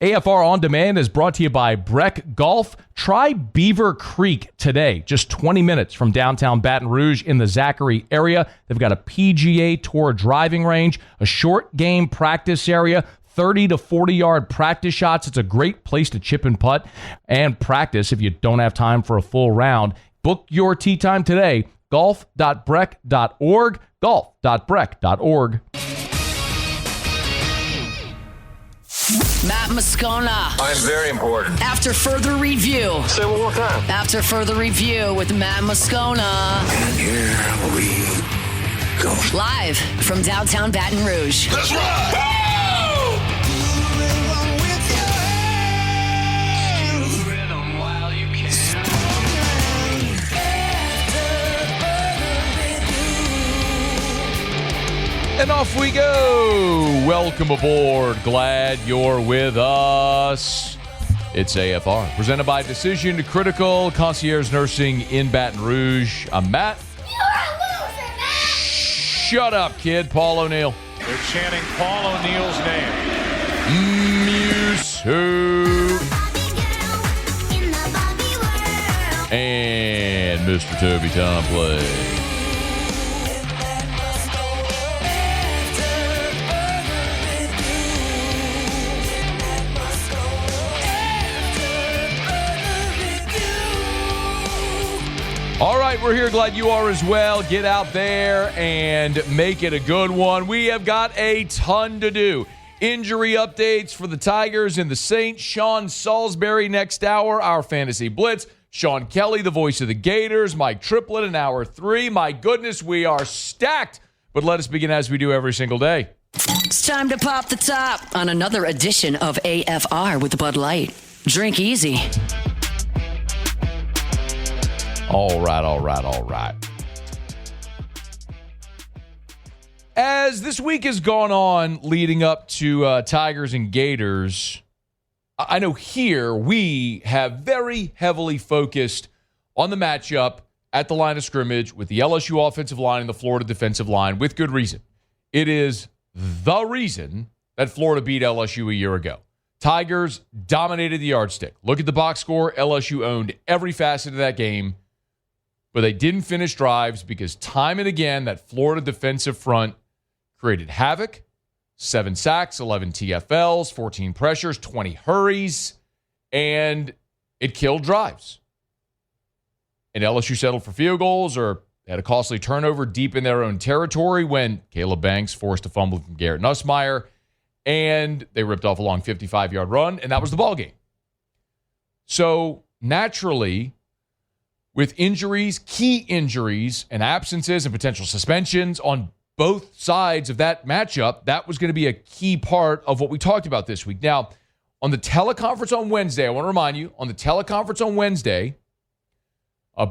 AFR On Demand is brought to you by Breck Golf. Try Beaver Creek today, just 20 minutes from downtown Baton Rouge in the Zachary area. They've got a PGA Tour driving range, a short game practice area, 30 to 40-yard practice shots. It's a great place to chip and putt and practice if you don't have time for a full round. Book your tee time today, golf.breck.org, golf.breck.org. Matt Moscona. I'm very important. After further review. Say it one more time. After further review with Matt Moscona. And here we go. Live from downtown Baton Rouge. Let's ride! And off we go. Welcome aboard. Glad you're with us. It's AFR, presented by Decision Critical Concierge Nursing in Baton Rouge. I'm Matt. You're a loser, Matt. Shut up, kid. Paul O'Neill. They're chanting Paul O'Neill's name. Musu. And Mr. Toby Tomplay. All right, we're here. Glad you are as well. Get out there and make it a good one. We have got a ton to do. Injury updates for the Tigers and the Saints. Sean Salisbury next hour, our Fantasy Blitz. Sean Kelly, the voice of the Gators. Mike Triplett in hour 3. My goodness, we are stacked. But let us begin as we do every single day. It's time to pop the top on another edition of AFR with Bud Light. Drink easy. All right. As this week has gone on leading up to Tigers and Gators, I know here we have very heavily focused on the matchup at the line of scrimmage with the LSU offensive line and the Florida defensive line with good reason. It is the reason that Florida beat LSU a year ago. Tigers dominated the yardstick. Look at the box score. LSU owned every facet of that game. But they didn't finish drives because time and again, that Florida defensive front created havoc. 7 sacks, 11 TFLs, 14 pressures, 20 hurries, and it killed drives. And LSU settled for field goals or had a costly turnover deep in their own territory when Caleb Banks forced a fumble from Garrett Nussmeier, and they ripped off a long 55-yard run, and that was the ballgame. So naturally, with injuries, key injuries, and absences and potential suspensions on both sides of that matchup, that was going to be a key part of what we talked about this week. Now, on the teleconference on Wednesday, I want to remind you, on the teleconference on Wednesday,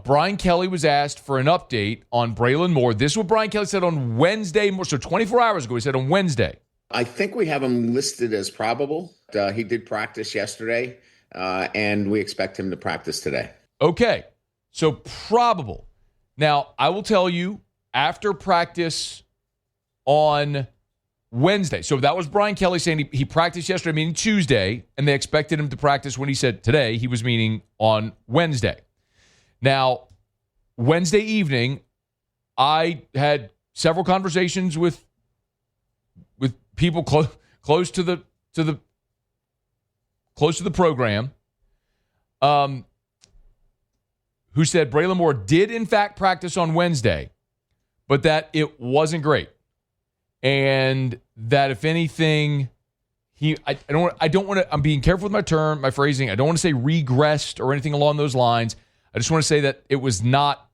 Brian Kelly was asked for an update on Braelin Moore. This is what Brian Kelly said on Wednesday, so 24 hours ago. He said on Wednesday. I think we have him listed as probable. He did practice yesterday, and we expect him to practice today. Okay. So probable. Now, I will tell you, after practice on Wednesday, so that was Brian Kelly saying he practiced yesterday, meaning Tuesday, and they expected him to practice when he said today, he was meaning on Wednesday. Now, Wednesday evening, I had several conversations with people close to the program. Who said Braelin Moore did, in fact, practice on Wednesday, but that it wasn't great. And that, if anything, I don't want to, I'm being careful with my phrasing. I don't want to say regressed or anything along those lines. I just want to say that it was not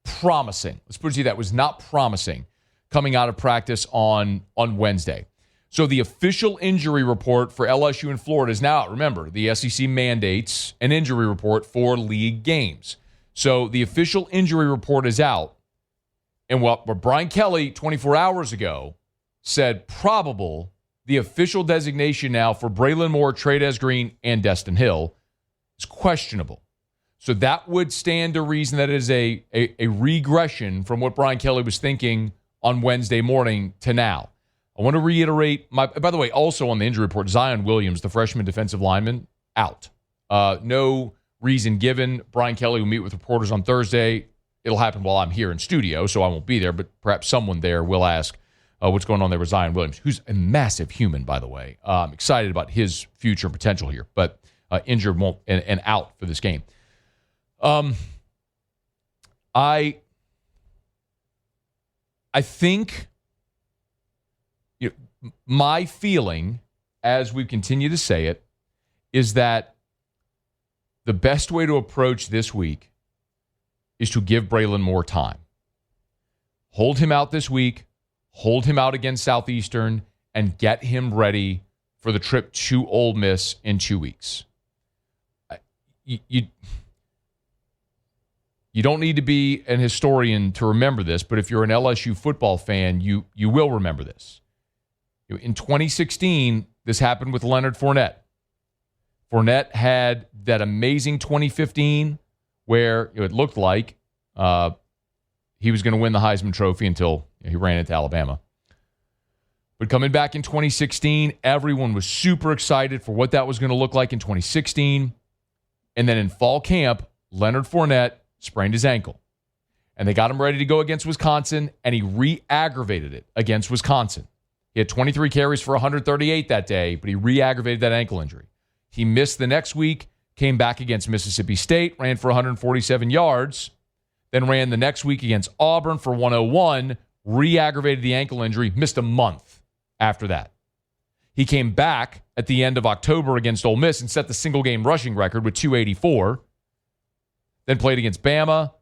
promising. Let's put it to you, that was not promising coming out of practice on Wednesday. So the official injury report for LSU and Florida is now out. Remember, the SEC mandates an injury report for league games. So the official injury report is out. And what Brian Kelly 24 hours ago said probable, the official designation now for Braelin Moore, Trey'Dez Green, and Destin Hill is questionable. So that would stand to reason that it is a regression from what Brian Kelly was thinking on Wednesday morning to now. I want to reiterate by the way, also on the injury report, Zion Williams, the freshman defensive lineman, out. No reason given. Brian Kelly will meet with reporters on Thursday. It'll happen while I'm here in studio, so I won't be there, but perhaps someone there will ask what's going on there with Zion Williams, who's a massive human, by the way. I'm excited about his future potential here, but injured won't and out for this game. I think my feeling, as we continue to say it, is that the best way to approach this week is to give Braelin Moore time. Hold him out this week, hold him out against Southeastern, and get him ready for the trip to Ole Miss in 2 weeks. You don't need to be an historian to remember this, but if you're an LSU football fan, you will remember this. In 2016, this happened with Leonard Fournette. Fournette had that amazing 2015 where it looked like he was going to win the Heisman Trophy until he ran into Alabama. But coming back in 2016, everyone was super excited for what that was going to look like in 2016. And then in fall camp, Leonard Fournette sprained his ankle. And they got him ready to go against Wisconsin, and he re-aggravated it against Wisconsin. He had 23 carries for 138 that day, but he re-aggravated that ankle injury. He missed the next week, came back against Mississippi State, ran for 147 yards, then ran the next week against Auburn for 101, re-aggravated the ankle injury, missed a month after that. He came back at the end of October against Ole Miss and set the single-game rushing record with 284, then played against Bama,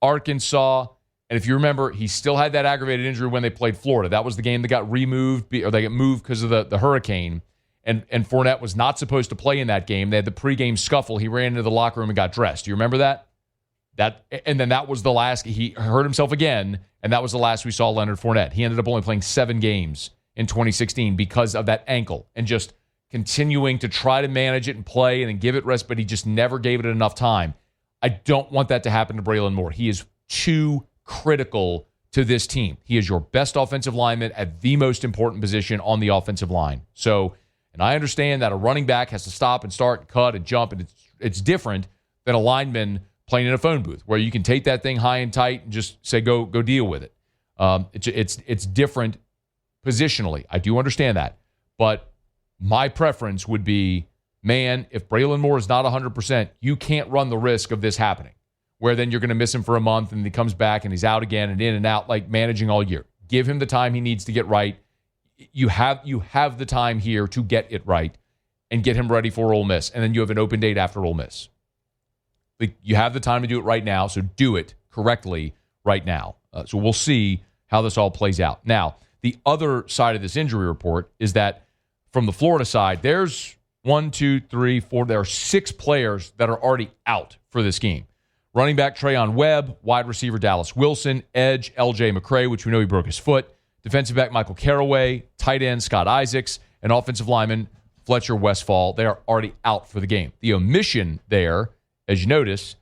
Arkansas, and if you remember, he still had that aggravated injury when they played Florida. That was the game that got removed, or they got moved because of the hurricane. And Fournette was not supposed to play in that game. They had the pregame scuffle. He ran into the locker room and got dressed. Do you remember that? And then that was the last. He hurt himself again, and that was the last we saw Leonard Fournette. He ended up only playing 7 games in 2016 because of that ankle and just continuing to try to manage it and play and then give it rest, but he just never gave it enough time. I don't want that to happen to Braelin Moore. He is too critical to this team. He is your best offensive lineman at the most important position on the offensive line. So, and I understand that a running back has to stop and start and cut and jump, and it's different than a lineman playing in a phone booth where you can take that thing high and tight and just say, go deal with it. It's different positionally. I do understand that. But my preference would be, man, if Braelin Moore is not 100%, you can't run the risk of this happening, where then you're going to miss him for a month and he comes back and he's out again and in and out, like managing all year. Give him the time he needs to get right. You have the time here to get it right and get him ready for Ole Miss. And then you have an open date after Ole Miss. Like, you have the time to do it right now, so do it correctly right now. So we'll see how this all plays out. Now, the other side of this injury report is that from the Florida side, there's 1, 2, 3, 4. There are 6 players that are already out for this game. Running back Trayon Webb, wide receiver Dallas Wilson, edge L.J. McCray, which we know he broke his foot, defensive back Michael Caraway, tight end Scott Isaacs, and offensive lineman Fletcher Westfall. They are already out for the game. The omission there, as you notice,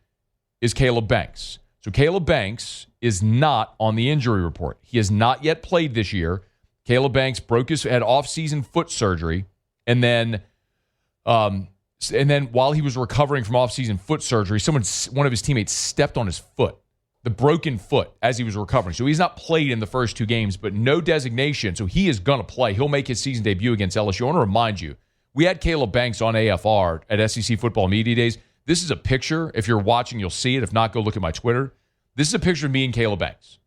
is Caleb Banks. So Caleb Banks is not on the injury report. He has not yet played this year. Caleb Banks had off-season foot surgery, and then while he was recovering from off-season foot surgery, one of his teammates stepped on his foot, the broken foot, as he was recovering. So he's not played in the first 2 games, but no designation. So he is going to play. He'll make his season debut against LSU. I want to remind you, we had Caleb Banks on AFR at SEC Football Media Days. This is a picture. If you're watching, you'll see it. If not, go look at my Twitter. This is a picture of me and Caleb Banks.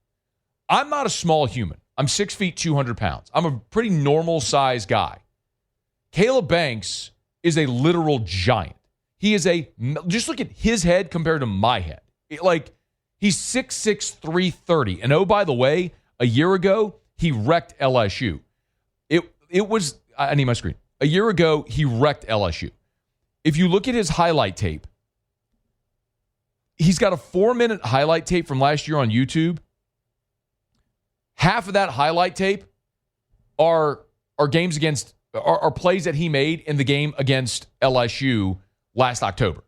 I'm not a small human. I'm 6 feet, 200 pounds. I'm a pretty normal-sized guy. Caleb Banks is a literal giant. He is just look at his head compared to my head. He's 6'6", 330. And oh, by the way, a year ago, he wrecked LSU. It was, I need my screen. A year ago, he wrecked LSU. If you look at his highlight tape, he's got a 4-minute highlight tape from last year on YouTube. Half of that highlight tape are games against are plays that he made in the game against LSU last October.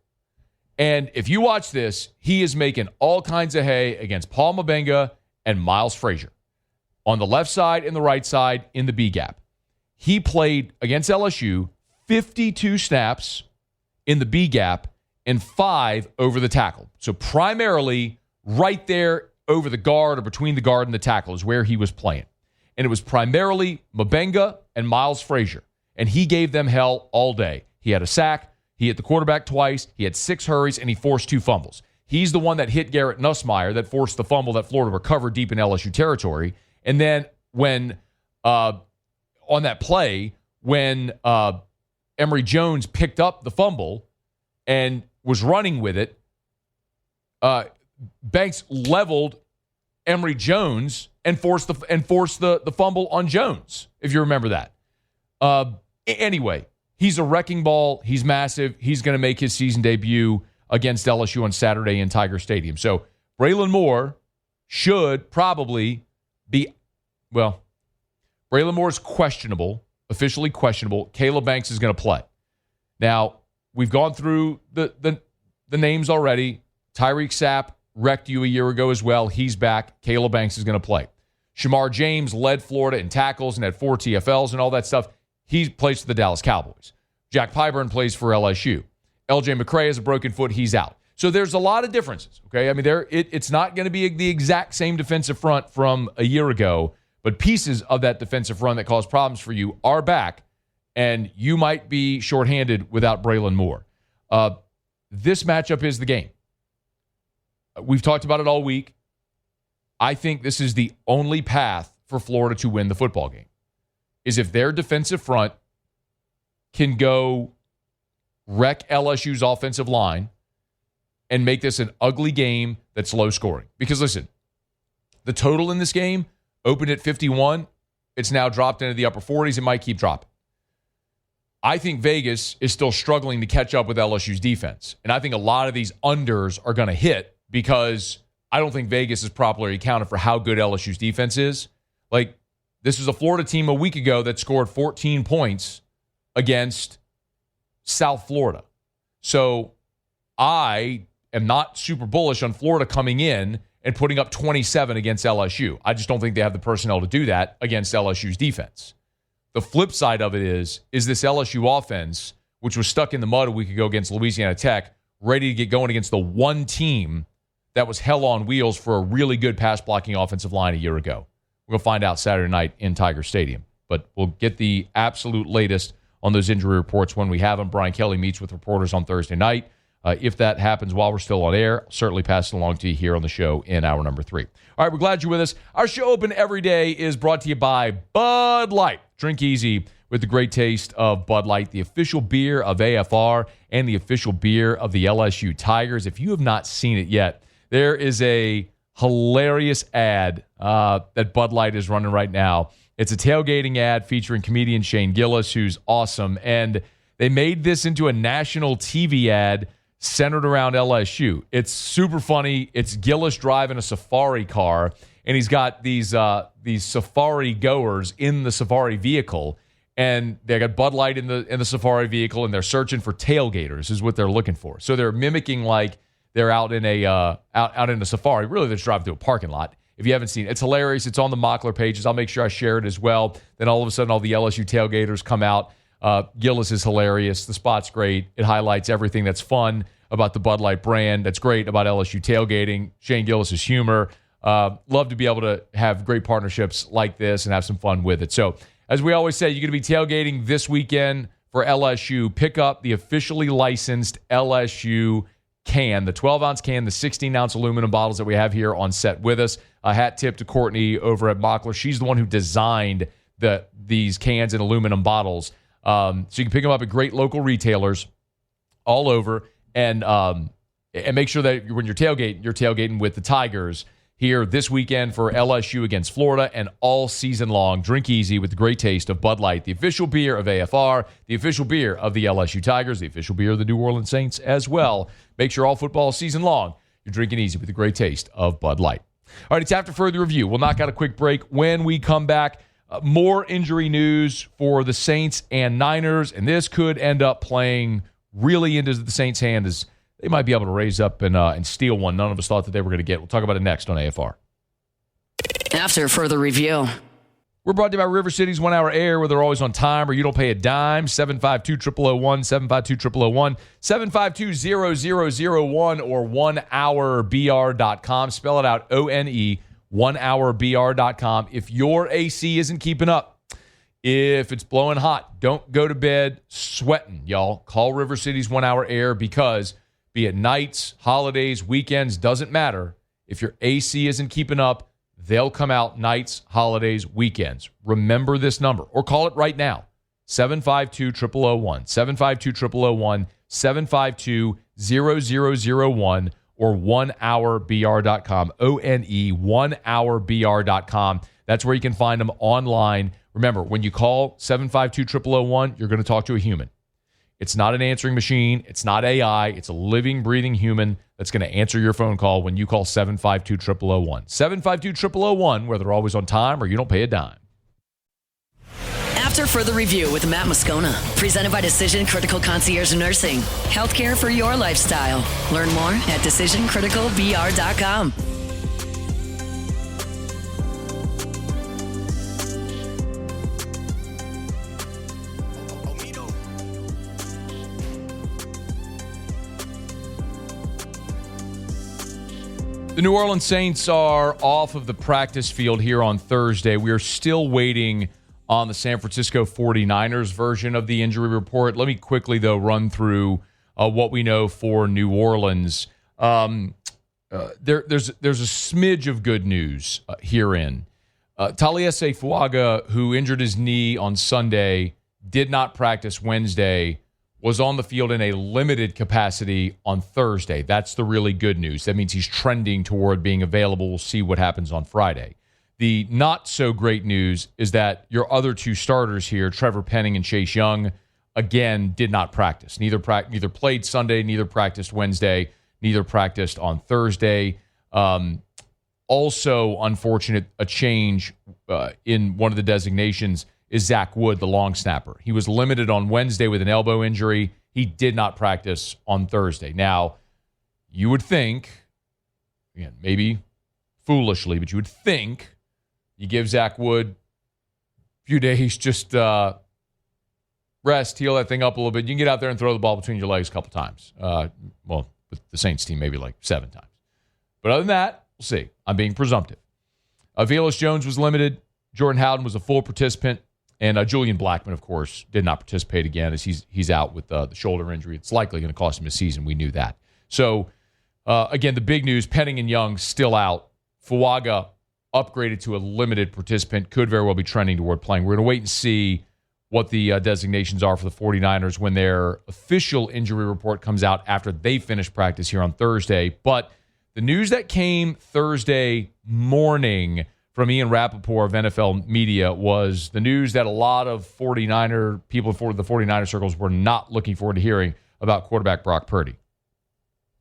And if you watch this, he is making all kinds of hay against Paul Mabenga and Miles Frazier on the left side and the right side in the B gap. He played against LSU 52 snaps in the B gap and 5 over the tackle. So primarily right there over the guard or between the guard and the tackle is where he was playing. And it was primarily Mabenga and Miles Frazier. And he gave them hell all day. He had a sack, he hit the quarterback twice, he had 6 hurries, and he forced 2 fumbles. He's the one that hit Garrett Nussmeier that forced the fumble that Florida recovered deep in LSU territory. And then when on that play, when Emory Jones picked up the fumble and was running with it, Banks leveled Emory Jones and forced the fumble on Jones, if you remember that. Anyway, he's a wrecking ball. He's massive. He's going to make his season debut against LSU on Saturday in Tiger Stadium. So Braelin Moore should probably be, well, Braelin Moore is questionable, officially questionable. Caleb Banks is going to play. Now, we've gone through the names already. Tyreek Sapp wrecked you a year ago as well. He's back. Caleb Banks is going to play. Shamar James led Florida in tackles and had 4 TFLs and all that stuff. He plays for the Dallas Cowboys. Jack Pyburn plays for LSU. LJ McCray has a broken foot. He's out. So there's a lot of differences, okay? I mean, it's not going to be the exact same defensive front from a year ago, but pieces of that defensive front that caused problems for you are back, and you might be shorthanded without Braelin Moore. This matchup is the game. We've talked about it all week. I think this is the only path for Florida to win the football game, is if their defensive front can go wreck LSU's offensive line and make this an ugly game that's low scoring. Because listen, the total in this game opened at 51. It's now dropped into the upper 40s. It might keep dropping. I think Vegas is still struggling to catch up with LSU's defense. And I think a lot of these unders are going to hit because I don't think Vegas is properly accounted for how good LSU's defense is. Like, this was a Florida team a week ago that scored 14 points against South Florida. So I am not super bullish on Florida coming in and putting up 27 against LSU. I just don't think they have the personnel to do that against LSU's defense. The flip side of it is this LSU offense, which was stuck in the mud a week ago against Louisiana Tech, ready to get going against the one team that was hell on wheels for a really good pass blocking offensive line a year ago. We're going to find out Saturday night in Tiger Stadium. But we'll get the absolute latest on those injury reports when we have them. Brian Kelly meets with reporters on Thursday night. If that happens while we're still on air, I'll certainly pass it along to you here on the show in hour number 3. All right, we're glad you're with us. Our show open every day is brought to you by Bud Light. Drink easy with the great taste of Bud Light, the official beer of AFR and the official beer of the LSU Tigers. If you have not seen it yet, there is a hilarious ad that Bud Light is running right now. It's a tailgating ad featuring comedian Shane Gillis, who's awesome. And they made this into a national TV ad centered around LSU. It's super funny. It's Gillis driving a safari car, and he's got these safari goers in the safari vehicle, and they got Bud Light in the safari vehicle, and they're searching for tailgaters is what they're looking for. So they're mimicking like they're out in a out in a safari. Really, they're just driving through a parking lot. If you haven't seen it, it's hilarious. It's on the Mockler pages. I'll make sure I share it as well. Then all of a sudden, all the LSU tailgaters come out. Gillis is hilarious. The spot's great. It highlights everything that's fun about the Bud Light brand. That's great about LSU tailgating. Shane Gillis' humor. Love to be able to have great partnerships like this and have some fun with it. So, as we always say, you're going to be tailgating this weekend for LSU. Pick up the officially licensed LSU can, the 12-ounce can, the 16-ounce aluminum bottles that we have here on set with us. A hat tip to Courtney over at Mockler. She's the one who designed these cans and aluminum bottles. So you can pick them up at great local retailers all over, and make sure that when you're tailgating with the Tigers here this weekend for LSU against Florida and all season long. Drink easy with the great taste of Bud Light, the official beer of AFR, the official beer of the LSU Tigers, the official beer of the New Orleans Saints as well. Make sure all football season long you're drinking easy with the great taste of Bud Light. All right, it's after further review. We'll knock out a quick break. When we come back, more injury news for the Saints and Niners, and this could end up playing really into the Saints' hand as they might be able to raise up and steal one. None of us thought that they were going to get. We'll talk about it next on AFR. After further review. We're brought to you by River City's 1 Hour Air, where they're always on time or you don't pay a dime. 752-0001, 752-0001, 752-0001, or 1hourbr.com. Spell it out, O-N-E, 1hourbr.com. If your AC isn't keeping up, if it's blowing hot, don't go to bed sweating, y'all. Call River City's 1 Hour Air because be it nights, holidays, weekends, doesn't matter. If your AC isn't keeping up, they'll come out nights, holidays, weekends. Remember this number or call it right now. 752-0001, 752-0001, 752-0001, or 1hourbr.com, O-N-E, 1hourbr.com. That's where you can find them online. Remember, when you call 752-0001, you're going to talk to a human. It's not an answering machine. It's not AI. It's a living, breathing human that's going to answer your phone call when you call 752-0001. 752-0001, where they're always on time or you don't pay a dime. After further review with Matt Moscona, presented by Decision Critical Concierge Nursing. Healthcare for your lifestyle. Learn more at decisioncriticalbr.com. The New Orleans Saints are off of the practice field here on Thursday. We are still waiting on the San Francisco 49ers version of the injury report. Let me quickly, though, run through what we know for New Orleans. There's a smidge of good news herein. Taliesin Fuaga, who injured his knee on Sunday, did not practice Wednesday, was on the field in a limited capacity on Thursday. That's the really good news. That means he's trending toward being available. We'll see what happens on Friday. The not-so-great news is that your other two starters here, Trevor Penning and Chase Young, again, did not practice. Neither played Sunday, neither practiced Wednesday, neither practiced on Thursday. Also unfortunate, a change in one of the designations is Zach Wood, the long snapper. He was limited on Wednesday with an elbow injury. He did not practice on Thursday. Now, you would think, again, maybe foolishly, but you would think you give Zach Wood a few days, just rest, heal that thing up a little bit. You can get out there and throw the ball between your legs a couple times. Well, with the Saints team, maybe like 7 times. But other than that, we'll see. I'm being presumptive. Velus Jones was limited. Jordan Howden was a full participant. And Julian Blackmon, of course, did not participate again as he's out with the shoulder injury. It's likely going to cost him a season. We knew that. So, again, the big news, Penning and Young still out. Fuaga upgraded to a limited participant, could very well be trending toward playing. We're going to wait and see what the designations are for the 49ers when their official injury report comes out after they finish practice here on Thursday. But the news that came Thursday morning from Ian Rapoport of NFL Media was the news that a lot of 49er people for the 49er circles were not looking forward to hearing about quarterback Brock Purdy.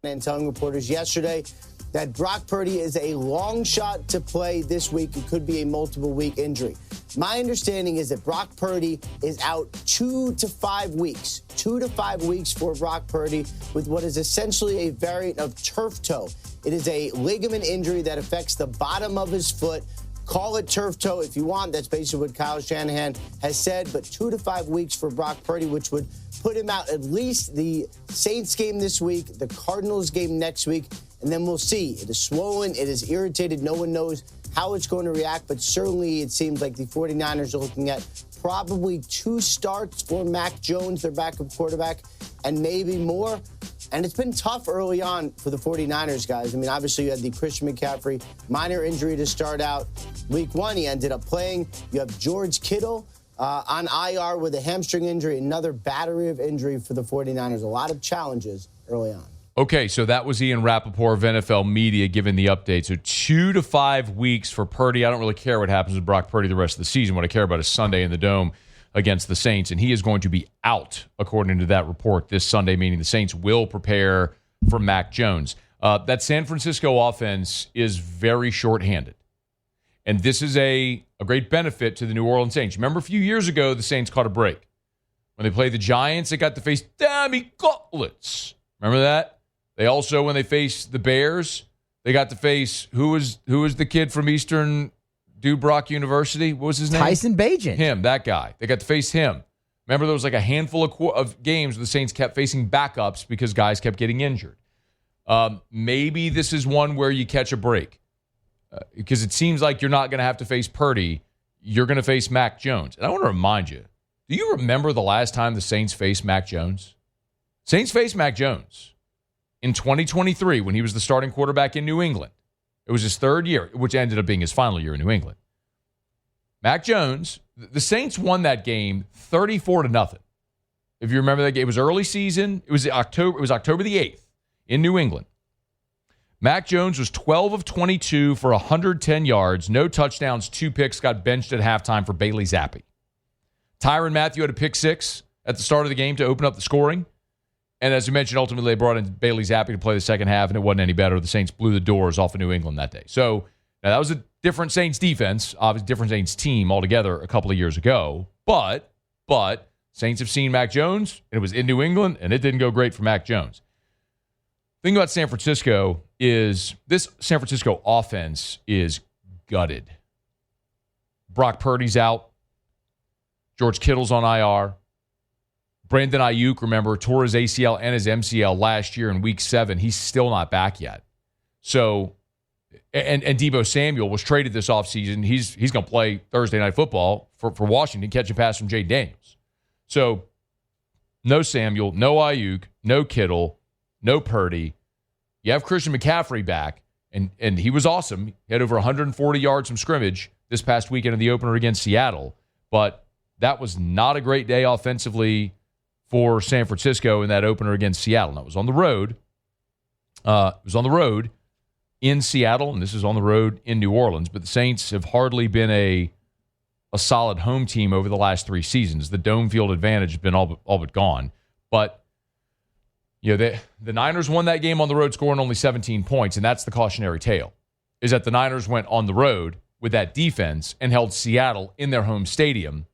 And telling reporters yesterday that Brock Purdy is a long shot to play this week. It could be a multiple-week injury. My understanding is that Brock Purdy is out 2 to 5 weeks. 2 to 5 weeks for Brock Purdy with what is essentially a variant of turf toe. It is a ligament injury that affects the bottom of his foot. Call it turf toe if you want. That's basically what Kyle Shanahan has said. But 2 to 5 weeks for Brock Purdy, which would put him out at least the Saints game this week, the Cardinals game next week, and then we'll see. It is swollen. It is irritated. No one knows how it's going to react, but certainly it seems like the 49ers are looking at probably 2 starts for Mac Jones, their backup quarterback, and maybe more. And it's been tough early on for the 49ers, guys. I mean, obviously you had the Christian McCaffrey minor injury to start out. Week 1, he ended up playing. You have George Kittle on IR with a hamstring injury, another battery of injury for the 49ers. A lot of challenges early on. Okay, so that was Ian Rapoport of NFL Media giving the update. So 2 to 5 weeks for Purdy. I don't really care what happens with Brock Purdy the rest of the season. What I care about is Sunday in the Dome against the Saints, and he is going to be out, according to that report, this Sunday, meaning the Saints will prepare for Mac Jones. That San Francisco offense is very shorthanded, and this is a great benefit to the New Orleans Saints. Remember a few years ago, the Saints caught a break. When they played the Giants, they got to face Dammy Gauntlets. Remember that? They also, when they faced the Bears, They got to face who was the kid from Eastern Brock University? What was his name? Tyson Bagent. Him, that guy. They got to face him. Remember, there was like a handful of games where the Saints kept facing backups because guys kept getting injured. Maybe this is one where you catch a break because it seems like you're not going to have to face Purdy. You're going to face Mac Jones. And I want to remind you, do you remember the last time the Saints faced Mac Jones? Saints faced Mac Jones in 2023 when he was the starting quarterback in New England. It was his third year, which ended up being his final year in New England. Mac Jones, the Saints won that game 34-0. If you remember that game, it was early season. It was October the 8th in New England. Mac Jones was 12 of 22 for 110 yards, no touchdowns, 2 picks, got benched at halftime for Bailey Zappi. Tyrann Mathieu had a pick 6 at the start of the game to open up the scoring. And as you mentioned, ultimately they brought in Bailey Zappi to play the second half, and it wasn't any better. The Saints blew the doors off of New England that day. So now that was a different Saints defense, obviously different Saints team altogether a couple of years ago. But Saints have seen Mac Jones, and it was in New England, and it didn't go great for Mac Jones. The thing about San Francisco is this San Francisco offense is gutted. Brock Purdy's out. George Kittle's on IR. Brandon Ayuk, remember, tore his ACL and his MCL last year in Week 7. He's still not back yet. So, and Deebo Samuel was traded this offseason. He's going to play Thursday Night Football for Washington, catch a pass from Jay Daniels. So, no Samuel, no Ayuk, no Kittle, no Purdy. You have Christian McCaffrey back, and he was awesome. He had over 140 yards from scrimmage this past weekend in the opener against Seattle. But that was not a great day offensively for San Francisco in that opener against Seattle. Now, it was on the road. It was on the road in Seattle, and this is on the road in New Orleans. But the Saints have hardly been a solid home team over the last 3 seasons. The dome field advantage has been all but gone. But you know, the Niners won that game on the road, scoring only 17 points, and that's the cautionary tale, is that the Niners went on the road with that defense and held Seattle in their home stadium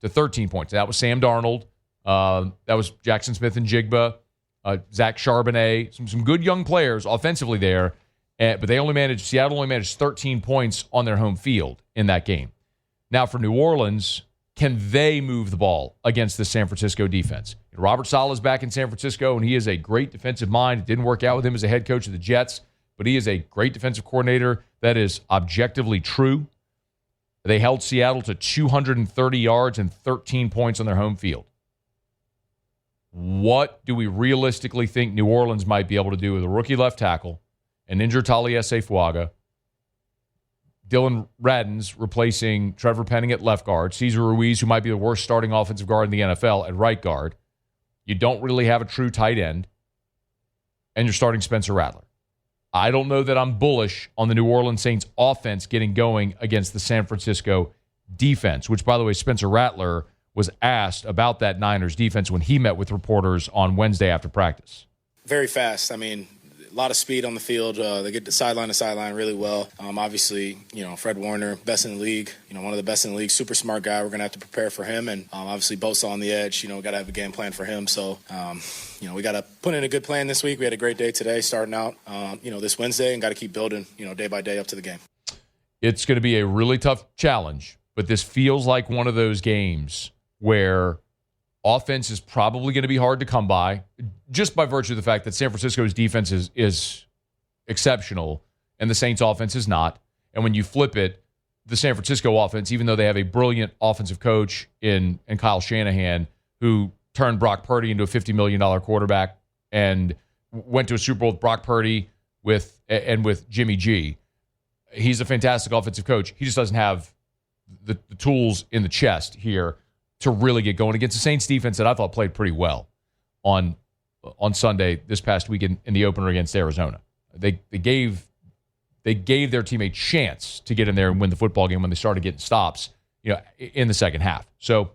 to 13 points. That was Sam Darnold. That was Jackson Smith and Jigba, Zach Charbonnet, some good young players offensively there, but Seattle only managed 13 points on their home field in that game. Now for New Orleans, can they move the ball against the San Francisco defense? Robert Saleh is back in San Francisco, and he is a great defensive mind. It didn't work out with him as a head coach of the Jets, but he is a great defensive coordinator. That is objectively true. They held Seattle to 230 yards and 13 points on their home field. What do we realistically think New Orleans might be able to do with a rookie left tackle, an injured Taliesin Fuaga, Dylan Radins replacing Trevor Penning at left guard, Cesar Ruiz, who might be the worst starting offensive guard in the NFL, at right guard? You don't really have a true tight end, and you're starting Spencer Rattler. I don't know that I'm bullish on the New Orleans Saints offense getting going against the San Francisco defense, which, by the way, Spencer Rattler was asked about that Niners defense when he met with reporters on Wednesday after practice. Very fast. I mean, a lot of speed on the field. They get the sideline to sideline really well. Obviously, Fred Warner, best in the league, one of the best in the league, super smart guy. We're going to have to prepare for him. And obviously, Bosa on the edge, got to have a game plan for him. So, we got to put in a good plan this week. We had a great day today starting out, this Wednesday, and got to keep building, day by day up to the game. It's going to be a really tough challenge, but this feels like one of those games where offense is probably going to be hard to come by just by virtue of the fact that San Francisco's defense is exceptional and the Saints' offense is not. And when you flip it, the San Francisco offense, even though they have a brilliant offensive coach in Kyle Shanahan, who turned Brock Purdy into a $50 million quarterback and went to a Super Bowl with Brock Purdy with Jimmy G. He's a fantastic offensive coach. He just doesn't have the tools in the chest here to really get going against the Saints defense that I thought played pretty well on Sunday this past week in the opener against Arizona. They gave their team a chance to get in there and win the football game when they started getting stops, in the second half. So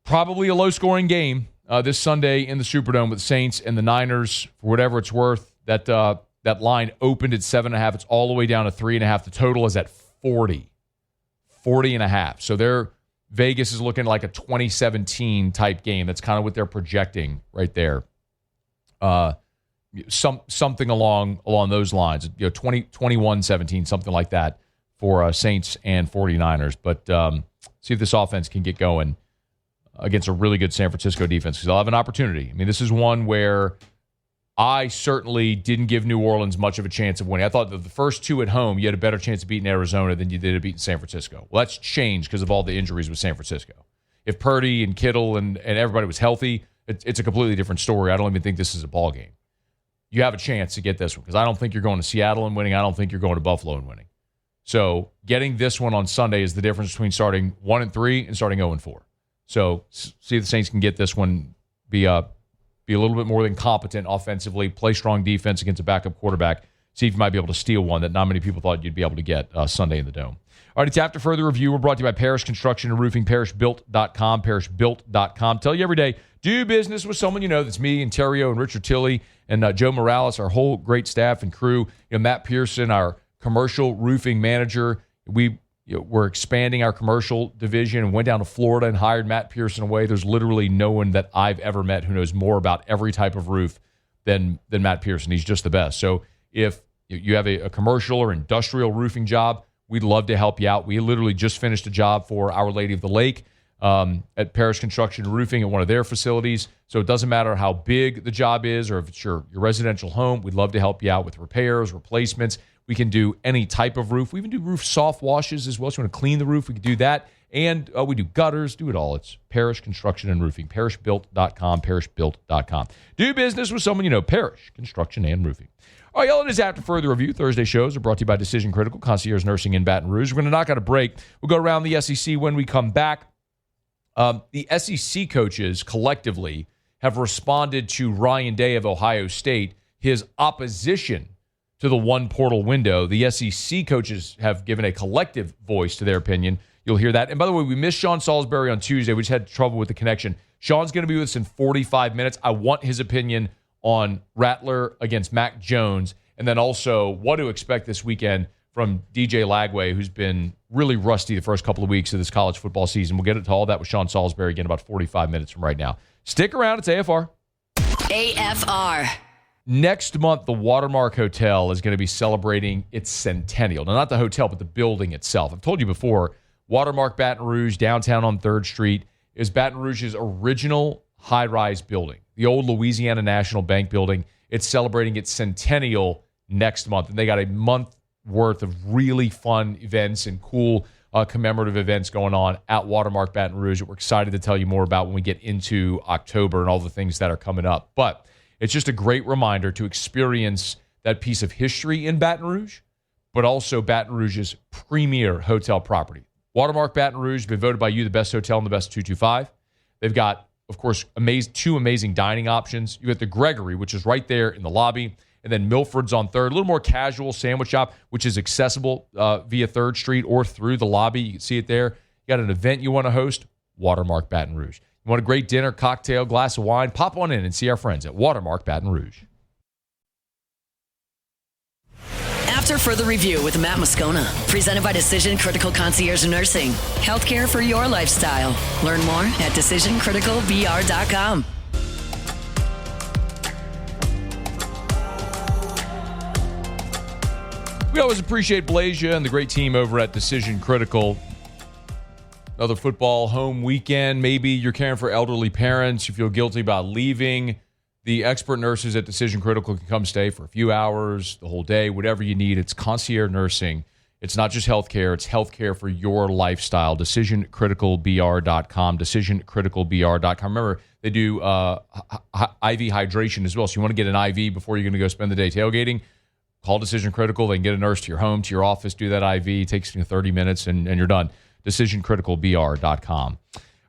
probably a low-scoring game this Sunday in the Superdome with the Saints and the Niners. For whatever it's worth, that line opened at 7.5. It's all the way down to 3.5. The total is at 40.5. So Vegas is looking like a 2017 type game. That's kind of what they're projecting right there. something along those lines. 21-17, something like that for Saints and 49ers. But see if this offense can get going against a really good San Francisco defense, because they'll have an opportunity. I mean, this is one where I certainly didn't give New Orleans much of a chance of winning. I thought that the first two at home, you had a better chance of beating Arizona than you did of beating San Francisco. Well, that's changed because of all the injuries with San Francisco. If Purdy and Kittle and everybody was healthy, it's a completely different story. I don't even think this is a ball game. You have a chance to get this one, because I don't think you're going to Seattle and winning. I don't think you're going to Buffalo and winning. So getting this one on Sunday is the difference between starting 1-3 and starting 0-4. So see if the Saints can get this one, be a little bit more than competent offensively, play strong defense against a backup quarterback. See if you might be able to steal one that not many people thought you'd be able to get Sunday in the Dome. All right, it's After Further Review. We're brought to you by Parish Construction and Roofing, parishbuilt.com, parishbuilt.com. Tell you every day, do business with someone you know. That's me and Terrio and Richard Tilley and Joe Morales, our whole great staff and crew. Matt Pearson, our commercial roofing manager. We're expanding our commercial division and went down to Florida and hired Matt Pearson away. There's literally no one that I've ever met who knows more about every type of roof than Matt Pearson. He's just the best. So if you have a commercial or industrial roofing job, we'd love to help you out. We literally just finished a job for Our Lady of the Lake at Parish Construction and Roofing at one of their facilities. So it doesn't matter how big the job is or if it's your residential home. We'd love to help you out with repairs, replacements. We can do any type of roof. We even do roof soft washes as well. So you want to clean the roof, we can do that. And we do gutters, do it all. It's Parish Construction and Roofing, parishbuilt.com, parishbuilt.com. Do business with someone you know, Parish Construction and Roofing. All right, y'all, it is After Further Review. Thursday shows are brought to you by Decision Critical, Concierge Nursing in Baton Rouge. We're going to knock out a break. We'll go around the SEC when we come back. The SEC coaches collectively have responded to Ryan Day of Ohio State, his opposition to the one portal window. The SEC coaches have given a collective voice to their opinion. You'll hear that. And by the way, we missed Sean Salisbury on Tuesday. We just had trouble with the connection. Sean's going to be with us in 45 minutes. I want his opinion on Rattler against Mac Jones, and then also what to expect this weekend from DJ Lagway, who's been really rusty the first couple of weeks of this college football season. We'll get into all that with Sean Salisbury again about 45 minutes from right now. Stick around. It's AFR. AFR. Next month, the Watermark Hotel is going to be celebrating its centennial. Now, not the hotel, but the building itself. I've told you before, Watermark Baton Rouge, downtown on 3rd Street, is Baton Rouge's original high-rise building, the old Louisiana National Bank building. It's celebrating its centennial next month, and they got a month worth of really fun events and cool commemorative events going on at Watermark Baton Rouge that we're excited to tell you more about when we get into October and all the things that are coming up. But it's just a great reminder to experience that piece of history in Baton Rouge, but also Baton Rouge's premier hotel property. Watermark Baton Rouge has been voted by you the best hotel in the best 225. They've got, of course, two amazing dining options. You got the Gregory, which is right there in the lobby, and then Milford's on 3rd, a little more casual sandwich shop, which is accessible via 3rd Street or through the lobby. You can see it there. You got an event you want to host, Watermark Baton Rouge. You want a great dinner, cocktail, glass of wine, pop on in and see our friends at Watermark Baton Rouge. After Further Review with Matt Moscona, presented by Decision Critical Concierge Nursing. Healthcare for your lifestyle. Learn more at decisioncriticalbr.com. We always appreciate Blazia and the great team over at Decision Critical. Another football home weekend. Maybe you're caring for elderly parents. You feel guilty about leaving. The expert nurses at Decision Critical can come stay for a few hours, the whole day, whatever you need. It's concierge nursing. It's not just healthcare. It's healthcare for your lifestyle. DecisionCriticalBR.com. DecisionCriticalBR.com. Remember, they do IV hydration as well. So you want to get an IV before you're going to go spend the day tailgating? Call Decision Critical. They can get a nurse to your home, to your office, do that IV. It takes 30 minutes, and you're done. DecisionCriticalBR.com.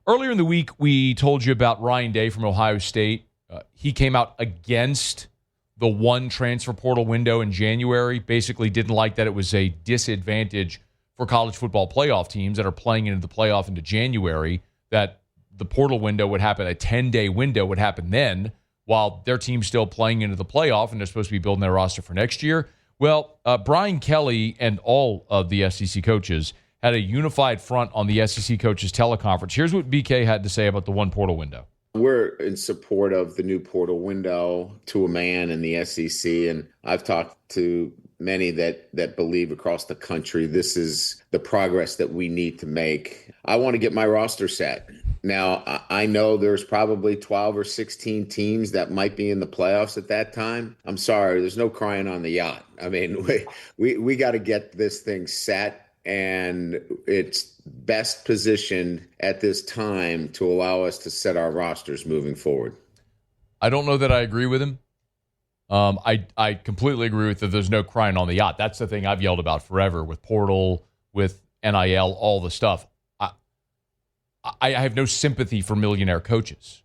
Earlier in the week, we told you about Ryan Day from Ohio State. He came out against the one transfer portal window in January, basically didn't like that it was a disadvantage for college football playoff teams that are playing into the playoff into January, that the portal window would happen, a 10-day window would happen then, while their team's still playing into the playoff and they're supposed to be building their roster for next year. Well, Brian Kelly and all of the SEC coaches had a unified front on the SEC coaches teleconference. Here's what BK had to say about the one portal window. We're in support of the new portal window to a man in the SEC, and I've talked to many that believe across the country this is the progress that we need to make. I want to get my roster set. Now, I know there's probably 12 or 16 teams that might be in the playoffs at that time. I'm sorry, there's no crying on the yacht. I mean, we got to get this thing set, and it's best positioned at this time to allow us to set our rosters moving forward. I don't know that I agree with him. I completely agree with that. There's no crying on the yacht. That's the thing I've yelled about forever with portal, with NIL, all the stuff. I have no sympathy for millionaire coaches.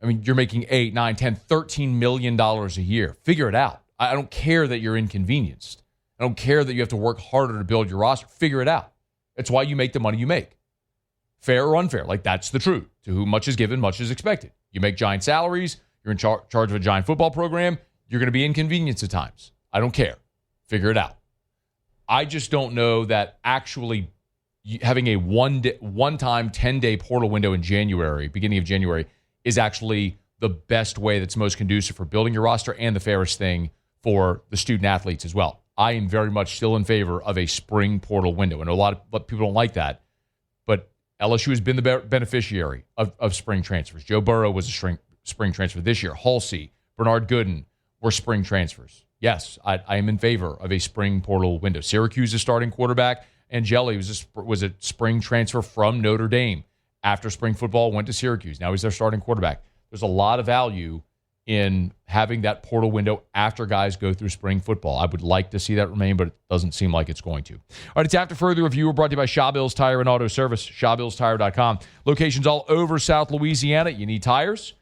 I mean, you're making $8, $9, $10, $13 million a year. Figure it out. I don't care that you're inconvenienced. I don't care that you have to work harder to build your roster. Figure it out. It's why you make the money you make. Fair or unfair. Like, that's the truth. To whom much is given, much is expected. You make giant salaries. You're in charge of a giant football program. You're going to be inconvenienced at times. I don't care. Figure it out. I just don't know that actually having a one-time 10-day portal window in January, beginning of January, is actually the best way that's most conducive for building your roster and the fairest thing for the student athletes as well. I am very much still in favor of a spring portal window. I know a lot of people don't like that, but LSU has been the beneficiary of spring transfers. Joe Burrow was a spring transfer this year. Halsey, Bernard Gooden were spring transfers. Yes, I am in favor of a spring portal window. Syracuse's starting quarterback, Angeli, was a spring transfer from Notre Dame. After spring football, went to Syracuse. Now he's their starting quarterback. There's a lot of value in having that portal window after guys go through spring football. I would like to see that remain, but it doesn't seem like it's going to. All right, it's After Further Review. We're brought to you by Shawbills Tire and Auto Service, shawbillstire.com. Locations all over South Louisiana. You need tires?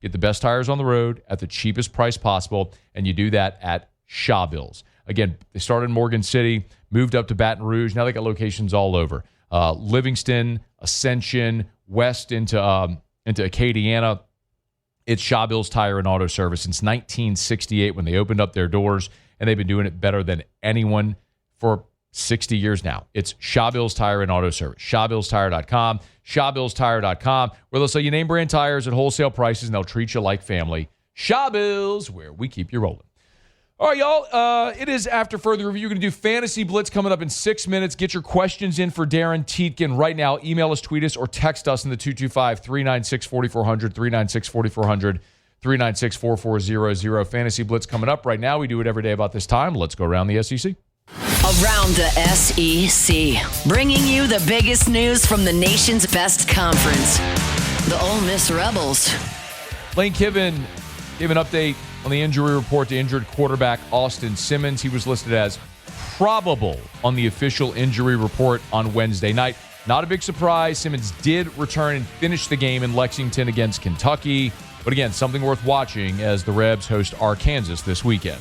Get the best tires on the road at the cheapest price possible, and you do that at Shawbills. Again, they started in Morgan City, moved up to Baton Rouge. Now they got locations all over. Livingston, Ascension, west into Acadiana. It's Shawbills Tire and Auto Service since 1968 when they opened up their doors, and they've been doing it better than anyone for 60 years now. It's Shawbills Tire and Auto Service. ShawBillsTire.com. ShawBillsTire.com, where they'll sell you name brand tires at wholesale prices, and they'll treat you like family. Shawbills, where we keep you rolling. All right, y'all. It is After Further Review. You're going to do Fantasy Blitz coming up in 6 minutes. Get your questions in for Darren Tietgen right now. Email us, tweet us, or text us in the 225-396-4400, 396-4400, 396-4400. Fantasy Blitz coming up right now. We do it every day about this time. Let's go around the SEC. Around the SEC, bringing you the biggest news from the nation's best conference, the Ole Miss Rebels. Lane Kiffin gave an update on the injury report to injured quarterback Austin Simmons. He was listed as probable on the official injury report on Wednesday night. Not a big surprise. Simmons did return and finish the game in Lexington against Kentucky. But again, something worth watching as the Rebs host Arkansas this weekend.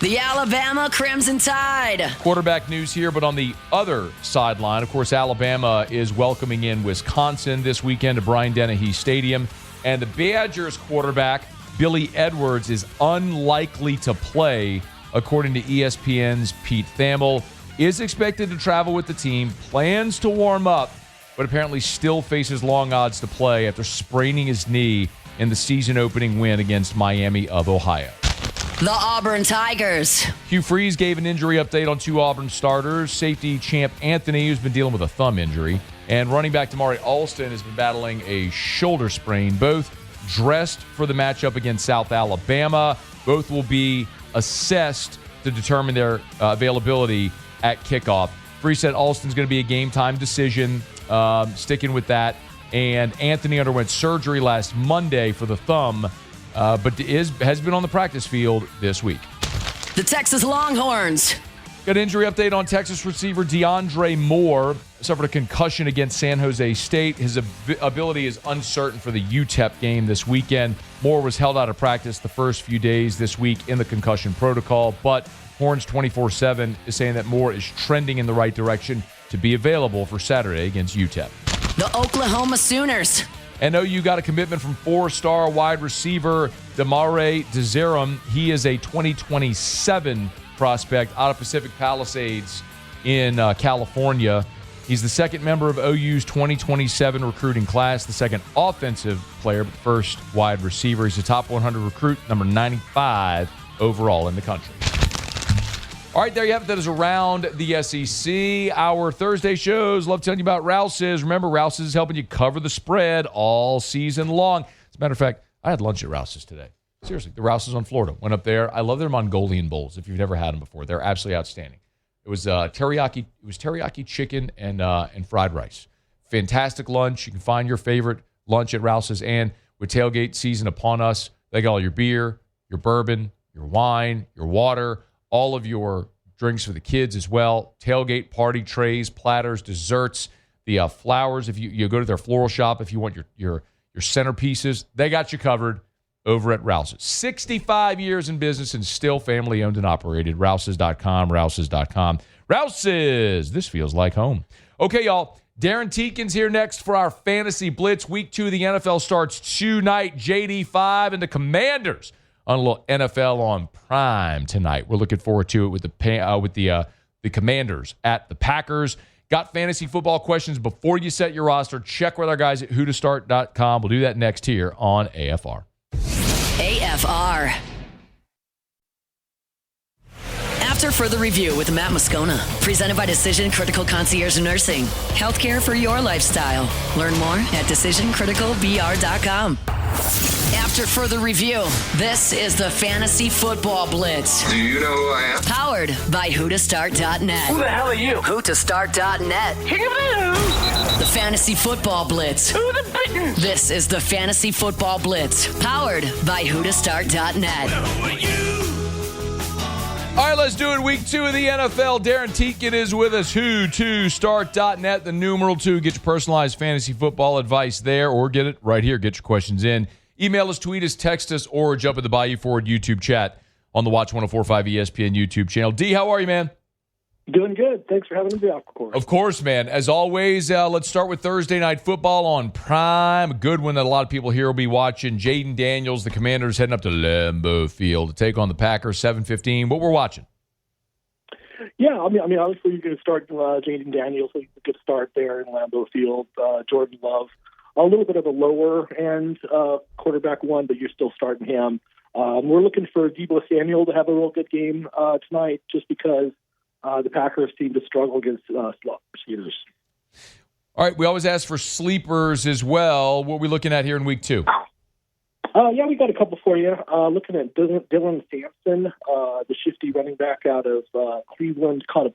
The Alabama Crimson Tide. Quarterback news here, but on the other sideline, of course, Alabama is welcoming in Wisconsin this weekend to Bryant-Dennehy Stadium. And the Badgers quarterback, Billy Edwards, is unlikely to play, according to ESPN's Pete Thamel. Is expected to travel with the team, plans to warm up, but apparently still faces long odds to play after spraining his knee in the season-opening win against Miami of Ohio. The Auburn Tigers. Hugh Freeze gave an injury update on two Auburn starters. Safety Champ Anthony, who's been dealing with a thumb injury, and running back Damari Alston has been battling a shoulder sprain. Both dressed for the matchup against South Alabama. Both will be assessed to determine their availability at kickoff. Freeze said Alston's going to be a game-time decision, sticking with that. And Anthony underwent surgery last Monday for the thumb, but has been on the practice field this week. The Texas Longhorns. Got an injury update on Texas receiver DeAndre Moore. Suffered a concussion against San Jose State. His ability is uncertain for the UTEP game this weekend. Moore was held out of practice the first few days this week in the concussion protocol, but Horns 24/7 is saying that Moore is trending in the right direction to be available for Saturday against UTEP. The Oklahoma Sooners. And OU got a commitment from four-star wide receiver Damare Dezerum. He is a 2027 prospect out of Pacific Palisades in California. He's the second member of OU's 2027 recruiting class, the second offensive player, but the first wide receiver. He's a top 100 recruit, number 95 overall in the country. All right, there you have it. That is around the SEC. Our Thursday shows. Love telling you about Rouse's. Remember, Rouse's is helping you cover the spread all season long. As a matter of fact, I had lunch at Rouse's today. Seriously, the Rouse's on Florida. Went up there. I love their Mongolian bowls. If you've never had them before, they're absolutely outstanding. It was teriyaki. It was teriyaki chicken and fried rice. Fantastic lunch. You can find your favorite lunch at Rouse's. And with tailgate season upon us, they got all your beer, your bourbon, your wine, your water, all of your drinks for the kids as well. Tailgate party trays, platters, desserts, the flowers. If you go to their floral shop, if you want your centerpieces, they got you covered over at Rouse's. 65 years in business and still family owned and operated. Rouse's.com, Rouse's.com. Rouse's, this feels like home. Okay, y'all. Darren Teakin's here next for our Fantasy Blitz. Week 2 of the NFL starts tonight. JD5 and the Commanders on a little NFL on Prime tonight. We're looking forward to it with the Commanders at the Packers. Got fantasy football questions before you set your roster? Check with our guys at whotostart.com. We'll do that next here on AFR. AFR. After further review with Matt Moscona, presented by Decision Critical Concierge Nursing. Healthcare for your lifestyle. Learn more at decisioncriticalbr.com. After further review, this is the Fantasy Football Blitz. Do you know who I am? Powered by whotostart.net. Who the hell are you? Whotostart.net. The Fantasy Football Blitz. Who the bitten? This is the Fantasy Football Blitz, powered by whotostart.net. All right, let's do it. Week 2 of the NFL. Darren Teakin is with us. Who2start.net, the numeral 2. Get your personalized fantasy football advice there, or get it right here. Get your questions in. Email us, tweet us, text us, or jump in the Bayou Forward YouTube chat on the Watch 104.5 ESPN YouTube channel. D, how are you, man? Doing good. Thanks for having me back, of course. Of course, man. As always, let's start with Thursday Night Football on Prime. A good one that a lot of people here will be watching. Jaden Daniels, the Commanders, heading up to Lambeau Field to take on the Packers, 7:15. What we're watching? Yeah, I mean, obviously you're going to start Jaden Daniels. So a good start there in Lambeau Field. Jordan Love, a little bit of a lower end quarterback one, but you're still starting him. We're looking for Deebo Samuel to have a real good game tonight, just because the Packers seem to struggle against slot receivers. All right, we always ask for sleepers as well. What are we looking at here in week 2? Yeah, we got a couple for you. Looking at Dylan Sampson, the shifty running back out of Cleveland, probably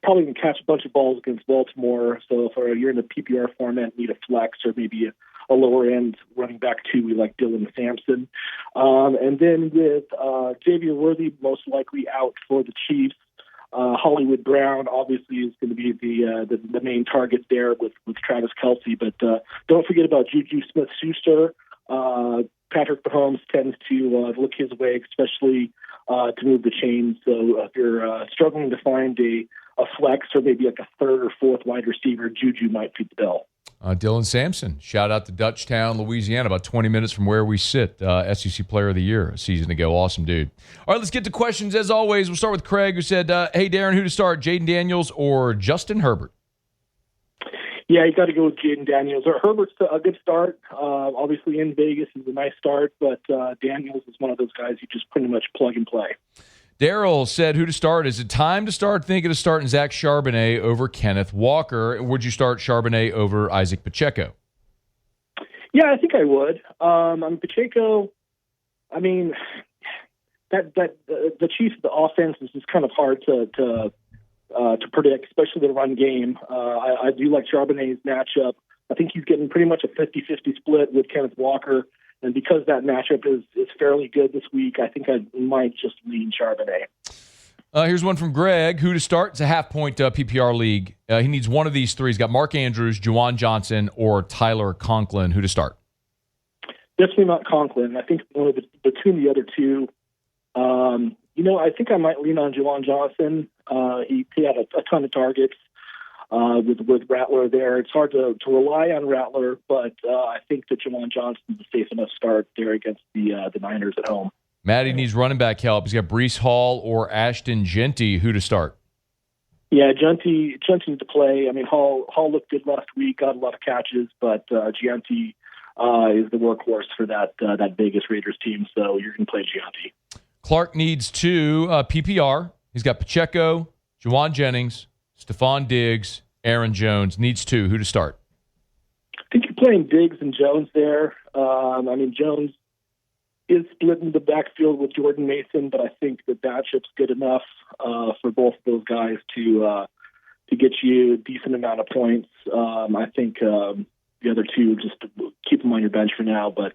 going to catch a bunch of balls against Baltimore. So if you're in a PPR format, need a flex or maybe a lower end running back too, we like Dylan Sampson. And then with Xavier Worthy most likely out for the Chiefs, Hollywood Brown obviously is going to be the main target there with Travis Kelce, but don't forget about Juju Smith-Schuster. Patrick Mahomes tends to look his way, especially to move the chains. So if you're struggling to find a flex or maybe like a third or fourth wide receiver, Juju might fit the bill. Dylan Sampson, shout out to Dutchtown, Louisiana, about 20 minutes from where we sit. SEC Player of the Year a season ago. Awesome dude. All right, let's get to questions. As always, we'll start with Craig, who said, hey, Darren, who to start, Jaden Daniels or Justin Herbert? Yeah, you got to go with Jaden Daniels. Herbert's a good start. Obviously, in Vegas is a nice start, but Daniels is one of those guys you just pretty much plug and play. Daryl said, who to start? Is it time to start thinking of starting Zach Charbonnet over Kenneth Walker? Would you start Charbonnet over Isaac Pacheco? Yeah, I think I would. Pacheco, the Chiefs, the offense is just kind of hard to predict, especially the run game. I do like Charbonnet's matchup. I think he's getting pretty much a 50-50 split with Kenneth Walker. And because that matchup is fairly good this week, I think I might just lean Charbonnet. Here's one from Greg. Who to start? It's a half-point PPR league. He needs one of these three. He's got Mark Andrews, Juwan Johnson, or Tyler Conklin. Who to start? Definitely not Conklin. I think one of between the other two, I think I might lean on Juwan Johnson. He had a ton of targets with Rattler there. It's hard to rely on Rattler, but I think that Juwan Johnson is a safe enough start there against the Niners at home. Matty needs running back help. He's got Breece Hall or Ashton Genty. Who to start? Yeah, Gianti needs to play. I mean, Hall looked good last week, got a lot of catches, but Gianti is the workhorse for that Vegas Raiders team, so you're going to play Gianti. Clark needs 2 PPR. He's got Pacheco, Juwan Jennings, Stephon Diggs, Aaron Jones. Needs 2. Who to start? I think you're playing Diggs and Jones there. I mean, Jones is splitting the backfield with Jordan Mason, but I think the matchup's good enough for both of those guys to get you a decent amount of points. I think the other two, just keep them on your bench for now. But,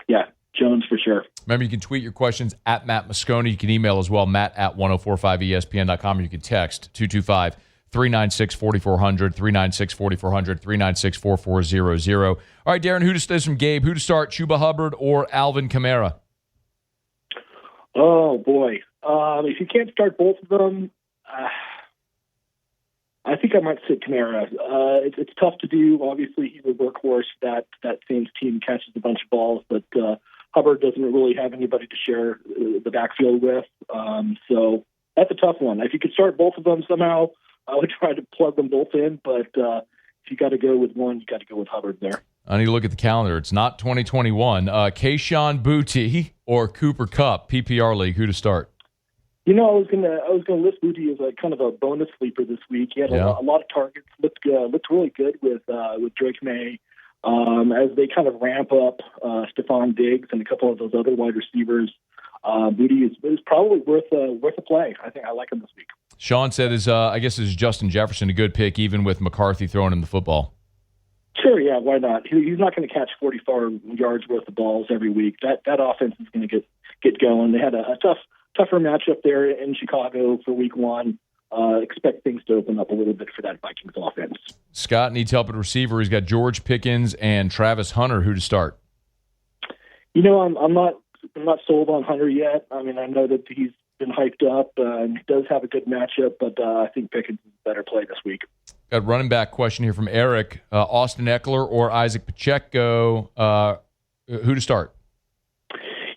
yeah, Jones for sure. Remember, you can tweet your questions at Matt Moscona. You can email as well, matt@1045espn.com, or you can text 225-396-4400, 396-4400, 396-4400. All right, Darren, who to start from Gabe? Who to start, Chuba Hubbard or Alvin Kamara? Oh, boy. If you can't start both of them, I think I might sit Kamara. It's tough to do. Obviously, he's a workhorse. That Saints team catches a bunch of balls, but Hubbard doesn't really have anybody to share the backfield with. So that's a tough one. If you could start both of them somehow, I would try to plug them both in, but if you got to go with one, you got to go with Hubbard there. I need to look at the calendar. It's not 2021. Kayshon Boutte or Cooper Kupp, PPR league. Who to start? You know, I was gonna list Boutte as a kind of a bonus sleeper this week. He had a lot of targets. Looked really good with Drake May. As they kind of ramp up Stephon Diggs and a couple of those other wide receivers, Boutte is probably worth a play. I think I like him this week. Sean said, is Justin Jefferson a good pick, even with McCarthy throwing him the football? Sure, yeah, why not? He's not going to catch 44 yards worth of balls every week. That offense is going to get going. They had a tougher matchup there in Chicago for week 1. Expect things to open up a little bit for that Vikings offense. Scott needs help at receiver. He's got George Pickens and Travis Hunter. Who to start? You know, I'm not sold on Hunter yet. I mean, I know that he's been hyped up and he does have a good matchup, but I think Pickens is a better play this week. Got a running back question here from Eric. Austin Eckler or Isaac Pacheco. Who to start?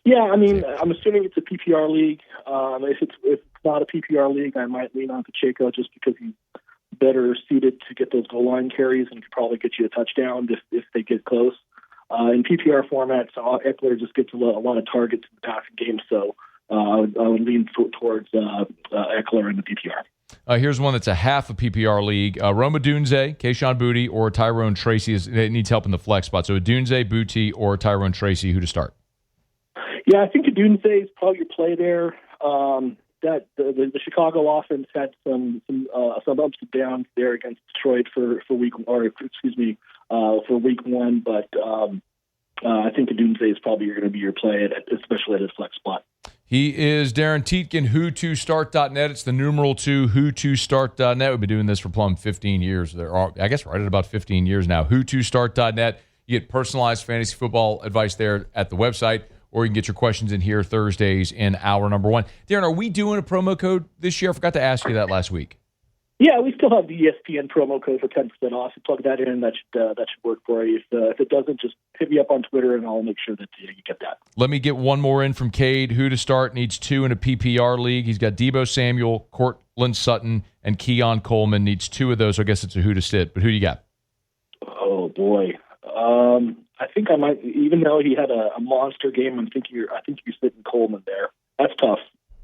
Yeah, I mean, I'm assuming it's a PPR league. If it's not a PPR league, I might lean on Pacheco just because he's better suited to get those goal line carries and could probably get you a touchdown if they get close. In PPR formats, Eckler just gets a lot of targets in the passing game, so I would lean towards Eckler in the PPR. Here's one that's a half a PPR league. Rome Odunze, Kayshon Boutte, or Tyrone Tracy needs help in the flex spot. So Odunze, Boutte, or Tyrone Tracy, who to start? Yeah, I think Odunze is probably your play there. That the Chicago offense had some ups and downs there against Detroit for week 1, but I think Odunze is probably going to be your play, especially at his flex spot. He is Darren Tietkin, who2start.net. It's the numeral 2, who2start.net. We've been doing this for plumb 15 years. I guess right at about 15 years now. Who2start.net. You get personalized fantasy football advice there at the website, or you can get your questions in here Thursdays in hour number 1. Darren, are we doing a promo code this year? I forgot to ask you that last week. Yeah, we still have the ESPN promo code for 10% off. You plug that in, that should work for you. If it doesn't, just hit me up on Twitter, and I'll make sure that you get that. Let me get one more in from Cade. Who to start? Needs 2 in a PPR league. He's got Deebo Samuel, Cortland Sutton, and Keon Coleman. Needs 2 of those, so I guess it's a who to sit. But who do you got? Oh, boy. I think I might, even though he had a monster game, I think you're sitting Coleman there. That's tough.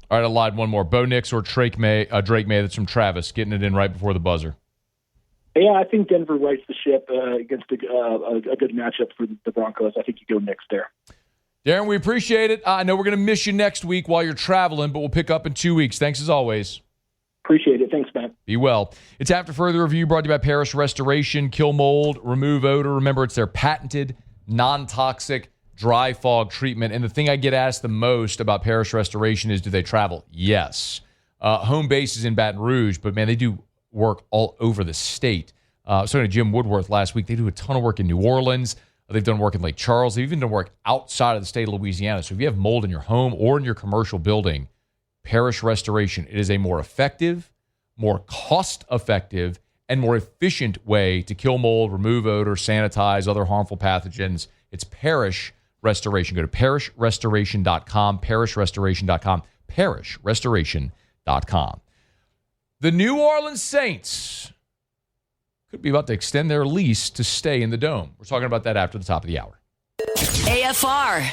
All right, I lied. One more. Bo Nix or Drake May. That's from Travis, getting it in right before the buzzer. Yeah, I think Denver rights the ship against a good matchup for the Broncos. I think you go Nix there. Darren, we appreciate it. I know we're going to miss you next week while you're traveling, but we'll pick up in 2 weeks. Thanks as always. Appreciate it. Thanks, man. Be well. It's After Further Review, brought to you by Parrish Restoration. Kill mold, remove odor. Remember, it's their patented, non-toxic dry fog treatment. And the thing I get asked the most about Parrish Restoration is, do they travel? Yes. Home base is in Baton Rouge, but, man, they do work all over the state. So did Jim Woodworth last week. They do a ton of work in New Orleans. They've done work in Lake Charles. They've even done work outside of the state of Louisiana. So if you have mold in your home or in your commercial building, Parrish Restoration, it is a more effective, more cost-effective, and more efficient way to kill mold, remove odor, sanitize other harmful pathogens. It's Parrish Restoration. Go to parishrestoration.com, parishrestoration.com, parishrestoration.com. The New Orleans Saints could be about to extend their lease to stay in the Dome. We're talking about that after the top of the hour. AFR.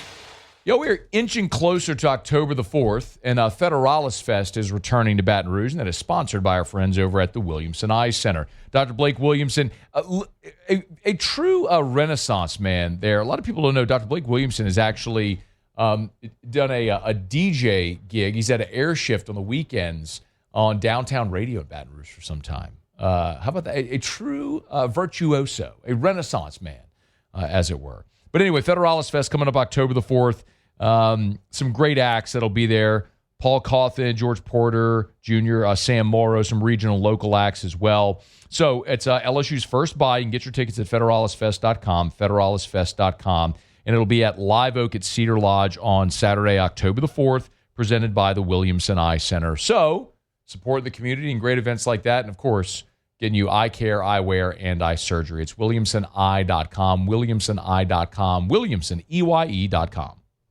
Yo, we're inching closer to October the 4th, and Federalis Fest is returning to Baton Rouge, and that is sponsored by our friends over at the Williamson Eye Center. Dr. Blake Williamson, a true Renaissance man there. A lot of people don't know Dr. Blake Williamson has actually done a DJ gig. He's had an air shift on the weekends on downtown radio in Baton Rouge for some time. How about that? A true virtuoso, a Renaissance man, as it were. But anyway, Federalis Fest coming up October the 4th. Some great acts that'll be there. Paul Cawthon, George Porter Jr., Sam Morrow, some regional local acts as well. So it's LSU's first buy. You can get your tickets at federalisfest.com, federalisfest.com. And it'll be at Live Oak at Cedar Lodge on Saturday, October the 4th, presented by the Williamson Eye Center. So support the community and great events like that. And, of course, getting you eye care, eyewear, and eye surgery. It's williamsoneye.com, williamsoneye.com, williamsoneye.com.